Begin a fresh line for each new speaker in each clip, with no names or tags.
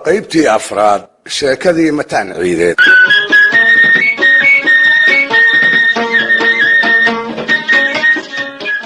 qaybtii afraad sheekadii mataan ciideed.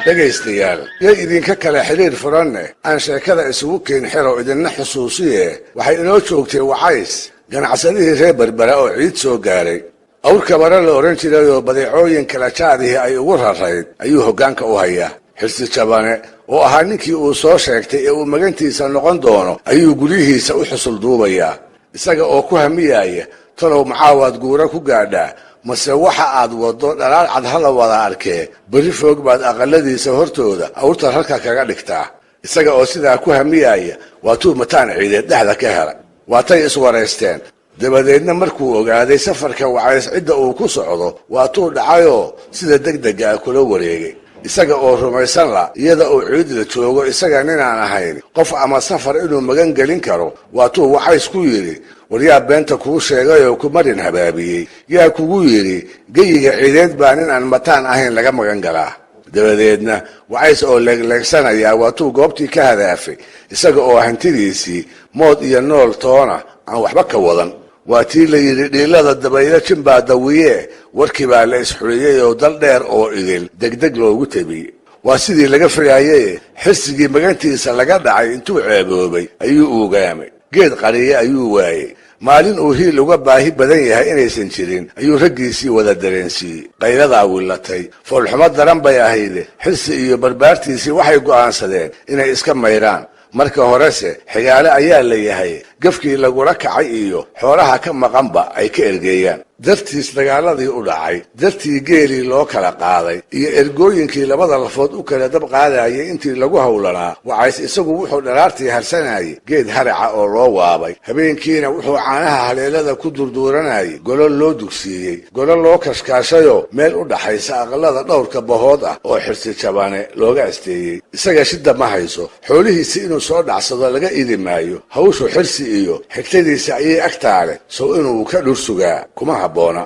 dhegaystayaal yay idinka kale xiriir furanne aan sheekada isugu keen xiro idinna xusuusiye waxay inoo joogtay Wacays ganacsadihii reer Berbera oo ciid soo gaaray. awrka bara la oran jiray oo badeecooyin kala jaadihii ay ugu rarayd ayuu hoggaanka u hayaa. Xirsi Jabane oo ahaa ninkii uu soo sheegtay ee uu magantiisa noqon doono ayuu gurihiisa u xusul duubayaa, isaga oo ku hamiyaya talow macaawaad guura ku gaadhaa mase waxa aad wado dhalaal cad hala wada arkee bari foog baad aqaladiisa hortooda awrta halka kaga dhigtaa. isaga oo sidaa ku hamiyaya waatuu mataan ciideed dhexda ka helay. waatay iswareysteen dabadeedna markuu ogaaday safarka Wacays cidda uu ku socdo waatuu dhacayoo sida degdega kula wareegay, isaga oo rumaysan la iyada oo ciidda joogo isaga ninaan ahayn qof ama safar inuu magan gelin karo. waatuu Wacays ku yiri waryaa beenta kuu sheegay oo ku marin habaabiyey, yaa kugu yiri geyiga ciideed baa nin aan mataan ahayn laga magan galaa. dabadeedna Wacays oo leegsanaya waatuu goobtii ka hadaafay, isaga oo hantidiisii mood iyo nool toona aan waxba ka wadan. waa tii la yidhi dhiilada dabaylo jimbaa dawiye warkii baa la isxuriyey oo dal dheer oo idil degdeg loogu tabiyey. waa sidii laga filaayey xirsigii magantiisa laga dhacay intuu ceeboobay ayuu ugaamay, geed qariye ayuu waayey. maalin uu hiil uga baahi badan yahay inaysan jirin ayuu raggiisii wada dareensiiyey. qayladaa wilatay foolxumo daran bay ahayde xirsi iyo barbaartiisii waxay go'aansadeen inay iska mayraan. marka horese xigaale ayaa la yahay gafkii lagula kacay iyo xoolaha ka maqanba ay ka ergeeyaan. dartiis dagaaladii u dhacay, dartii geelii loo kala qaaday iyo ergooyinkii labada lafood u kala dab qaadayay intii lagu howlanaa. Wacays isagu wuxuu dharaartii harsanayay geed haraca oo loo waabay, habeenkiina wuxuu caanaha haleelada ku durduuranayay golol loo dugsiiyey, golol loo kashkaashayoo meel u dhaxaysa aqalada dhowrka bahood ah oo Xirsi Jabane looga asteeyey. isaga shida ma hayso, xoolihiisi inuu soo dhacsado laga idi maayo. hawshu Xirsi iyo xigtadiisa ayay agtaale sow inuu ka dhur sugaa kuma habboona.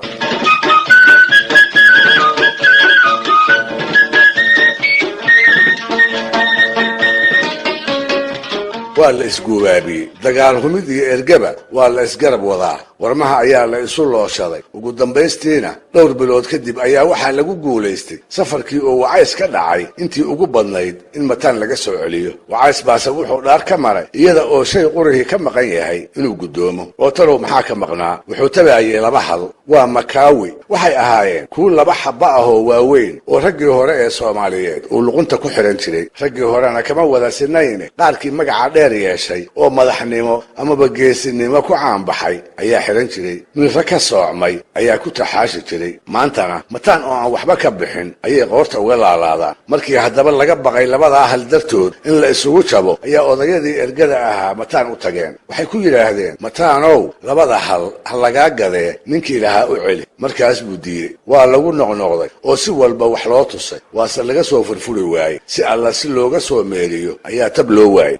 waa la isguubaabiyey, dagaal humid iyo ergaba waa la isgarab wadaa. warmaha ayaa la isu looshaday. ugu dambaystiina dhowr bilood kadib ayaa waxaa lagu guulaystay safarkii oo Wacays ka dhacay intii ugu badnayd in mataan laga soo celiyo. Wacays baase wuxuu dhaar ka maray iyada oo shay qurihii ka maqan yahay inuu guddoomo. oo talow maxaa ka maqnaa? wuxuu tabaayay laba hal. waa makaawi, waxay ahaayeen kuwo laba xabba ah oo waaweyn oo raggii hore ee Soomaaliyeed uu luqunta ku xiran jiray. raggii horena kama wada sinayne qaarkii magaca dheer yeeshay oo madaxnimo amaba geesinimo ku caanbaxay ayaa xiran jiray. milra ka soocmay ayaa ku taxaashi jiray. maantana mataan oo aan waxba ka bixin ayay qoorta uga laalaadaan. markii haddaba laga baqay labadaa hal dartood in la isugu jabo ayaa odayadii ergada ahaa mataan u tageen. waxay ku yidhaahdeen mataanow labada hal ha lagaa gadee ninkii lahaa u celi. markaas buu diiday. waa lagu noqnoqday oo si walba wax loo tusay, waase laga soo furfuri waayey. si alla si looga soo meeliyo ayaa tab loo waayey.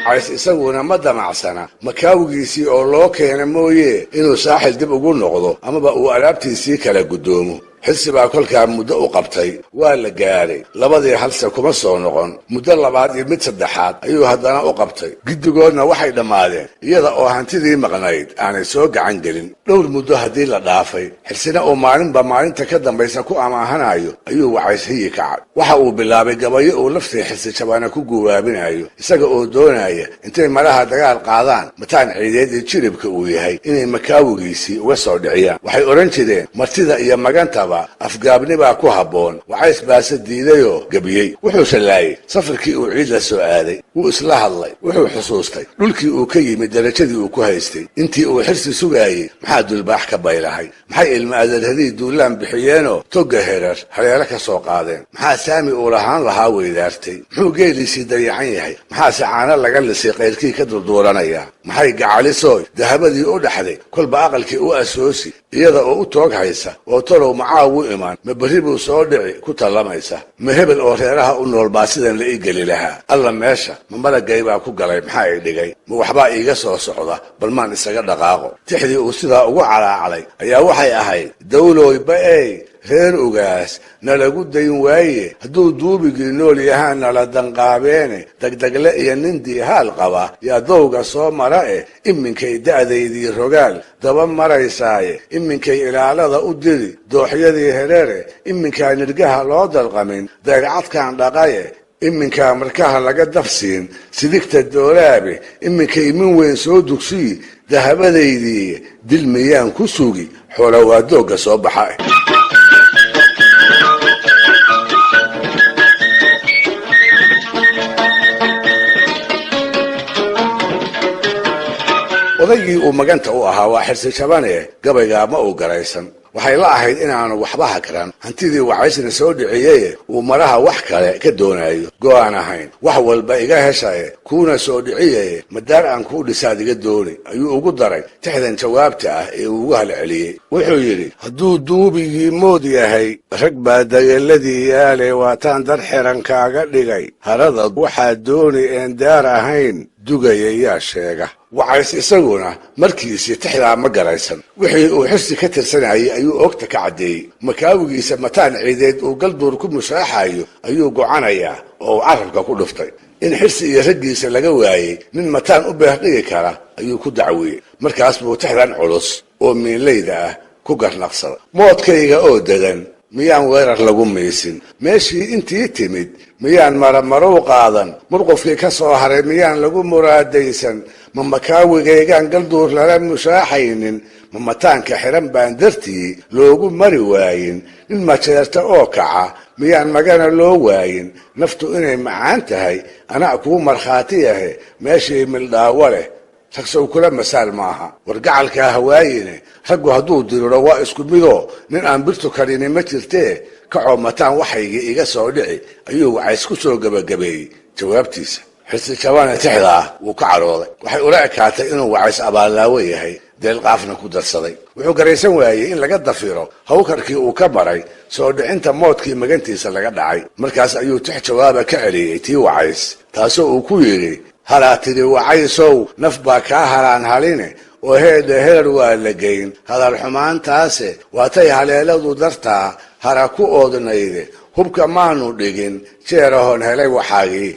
Wacays isaguna ma damacsana makaawigiisii oo loo keena mooye inuu saaxil dib ugu noqdo amaba uu alaabtiisii kala guddoomo. Xirsi baa kolkaa muddo u qabtay. waa la gaaray. labadii halse kuma soo noqon. muddo labaad iyo mid saddexaad ayuu haddana u qabtay. giddigoodna waxay dhammaadeen iyada oo hantidii maqnayd aanay soo gacan gelin. dhowr muddo haddii la dhaafay, Xirsina oo maalinba maalinta ka dambaysa ku amaahanayo ayuu Wacays hiyi kacay. waxa uu bilaabay gabayo uu laftii Xirsi Jabane ku guwaabinayo, isaga oo doonaya intay malaha dagaal qaadaan mataan ciideed iyo jiribka uu yahay inay makaawigiisii uga soo dhiciyaan. waxay odhan jireen martida iyo maganta afgaabni baa ku habboon. Wacays baase diidayoo gabiyey. wuxuu shallaayey safarkii uu ciid la soo aaday. wuu isla hadlay. wuxuu xusuustay dhulkii uu ka yimid, darajadii uu ku haystay. intii uu Xirsi sugaayey maxaa dulbaax ka baylahay? maxay ilma adeerhadii duulaan bixiyeenoo togga herar hareero ka soo qaadeen? maxaa saami uu lahaan lahaa weydaartay? muxuu geeliisii dayacan yahay? maxaase caano laga lisay qayrkii ka durduuranaya? maxay gacalisooy dahabadii u dhaxday kolba aqalkii u asoosi iyada oo u toog haysa oo talow macaawu imaan? ma berri buu soo dhici ku tallamaysa? ma hebel oo reeraha u nool baa sidan la ii geli lahaa? alla meesha ma malagay baa ku galay maxaa i dhigay? ma waxbaa iiga soo socda bal maan isaga dhaqaaqo? tixdii uu sidaa ugu calaacalay ayaa waxay ahayd dawlooy ba'ey reer ugaas nalagu dayn waaye hadduu duubigii nool yahaa nala danqaabeene degdegle iyo nin diihaal qaba yaa dowga soo mara iminkay da'daydii rogaal daba maraysaaye iminkay ilaalada u diri dooxyadii hereere iminkaa nirgaha loo dalqamin dayrcadkaan dhaqaye iminkaa markaha laga dafsiin sidigta doolaabe iminkay min weyn soo dugsiyi dahabadaydii dil miyaan ku sugi xoola waa doogga soo baxa odaygii uu maganta u ahaa waa xirsi jabane gabaygaa ma uu garaysan waxay la ahayd inaanu waxba hakran hantidii wacaysna soo dhiciyey uu maraha wax kale ka doonayo go'aan ahayn wax walba iga heshaye kuuna soo dhiciyey madaar aan kuu dhisaad iga dooni ayuu ugu daray tixdan jawaabta ah ee uu ugu halceliyey wuxuu yidhi hadduu duubigii mood yahay rag baa dageeladii yaale waataan dar xiran kaaga dhigay harada waxaad dooni een daar ahayn dugaya yaa sheega wacays isaguna markiisii tixdaa ma garaysan wixii uu xirsi ka tirsanayay ayuu ogta ka caddeeyey makaawigiisa mataan ciideed uu galduur ku mushaaxayo ayuu gocanayaa oo uu carabka ku dhuftay in xirsi iyo raggiisa laga waayey nin mataan u beerdhigi kara ayuu ku dacwiyey markaas buu tixdan culus oo miinlayda ah ku garnaqsaday moodkayga oo degan miyaan weerar lagu miisin meeshii intii timid miyaan maramarow qaadan murqufkii ka soo haray miyaan lagu muraadaysan ma makaawigaygaan galduur lala mushaaxaynin ma mataanka xiran baan dartii loogu mari waayin nin majeerta oo kaca miyaan magana loo waayin naftu inay macaan tahay anaa kuu markhaati yahe meeshii mildhaawo leh ragsow kula masaal maaha wargacalkaa hawaayine raggu hadduu diriro waa isku midoo nin aan birtu karini ma jirtee kacoo mataan waxaygii iga soo dhici ayuu wacays ku soo gebagabeeyey jawaabtiisa xirsi jabane tixdaa wuu ka cadhooday waxay ula ekaatay inuu wacays abaallaawo yahay deelqaafna ku darsaday wuxuu garaysan waayey in laga dafiro hawkarkii uu ka maray soo dhicinta moodkii magantiisa laga dhacay markaas ayuu tix jawaaba ka celiyey tii wacays taasoo uu ku yidhi halaa tidhi wacaysow naf baa kaa halaan haline oo heedha heer waa la geyn hadal xumaantaase waatay haleeladu dartaa hara ku oodnayde hubka maanu dhigin jeerahoon helay waxaagii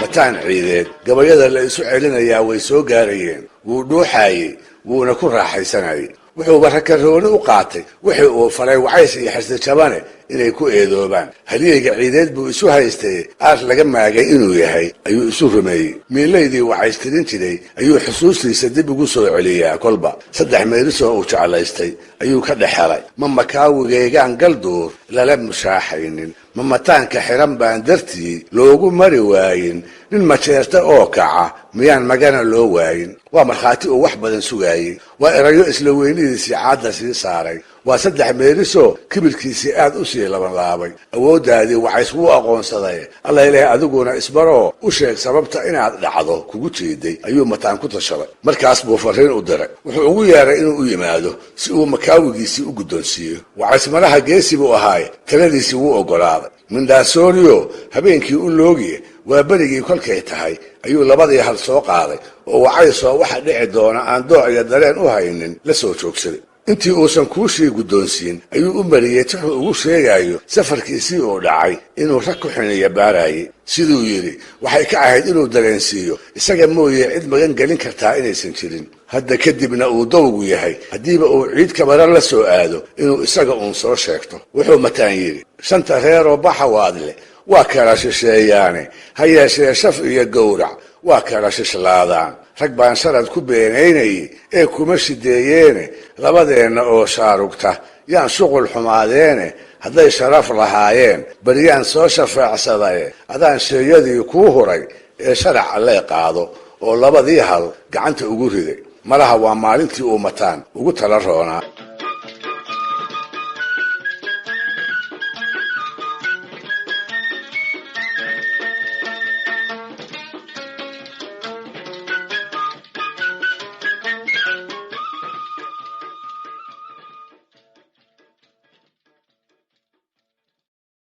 mataan ciideed gabayada la isu celinayaa way soo gaarayeen wuu dhuuxaayey wuuna ku raaxaysanayay wuxuuba rakarooni u qaatay wixii uu falay wacays iyo xirsi jabane inay ku eedoobaan halyeyga ciideed buu isu haystay aar laga maagay inuu yahay ayuu isu rumeeyey miinlaydii wacays tirin jiray ayuu xusuustiisa dib ugu soo celiyaa kolba 3 meelisoo uu jeclaystay ayuu ka dhex helay ma makaawigaygaan galduur lala mushaaxaynin ma mataanka xiran baan dartii loogu mari waayin nin majeerta oo kaca miyaan magana loo waayin waa markhaati uu wax badan sugaayey waa erayo isla weynidiisii caadda sii saaray waa 3 meelisoo kibirkiisii aad u sii labanlaabay awooddaadii wacays wuu aqoonsaday alla ilaahay adiguna isbaroo u sheeg sababta inaad dhacdo kugu jeeday ayuu mataan ku tashaday markaas buu fariin u diray wuxuu ugu yeeray inuu u yimaado si uu makaawigiisii u guddoonsiiyo wacays maraha geesi buu ahaay taladiisii wuu oggolaaday mindhaasooniyo habeenkii u loogiye waa berigii kolkay tahay ayuu 2 hal soo qaaday oo wacaysoo waxa dhici doona aan dooc iyo dareen u haynin la soo joogsaday intii uusan kuushii guddoonsiin ayuu u mariyey tixuu ugu sheegayo safarkiisii uu dhacay inuu rag ku xiniya baarayay siduu yidhi waxay ka ahayd inuu dareensiiyo isaga mooye cid magan gelin kartaa inaysan jirin hadda kadibna uu dowgu yahay haddiiba uu ciid kabara la soo aado inuu isaga uun soo sheegto wuxuu mataan yidhi 5 reeroo baxawaadle waa kala shisheeyaane ha yeeshee shaf iyo gowrac waa kala shishlaadaan rag baan sharad ku beenaynayay ee kuma shideeyeene labadeenna oo shaarugta yaan shuqul xumaadeene hadday sharaf lahaayeen baryaan soo shafeecsadaye adaan sheeyadii kuu huray ee sharac allee qaado oo 2 hal gacanta ugu riday malaha waa maalintii uu mataan ugu tala roonaa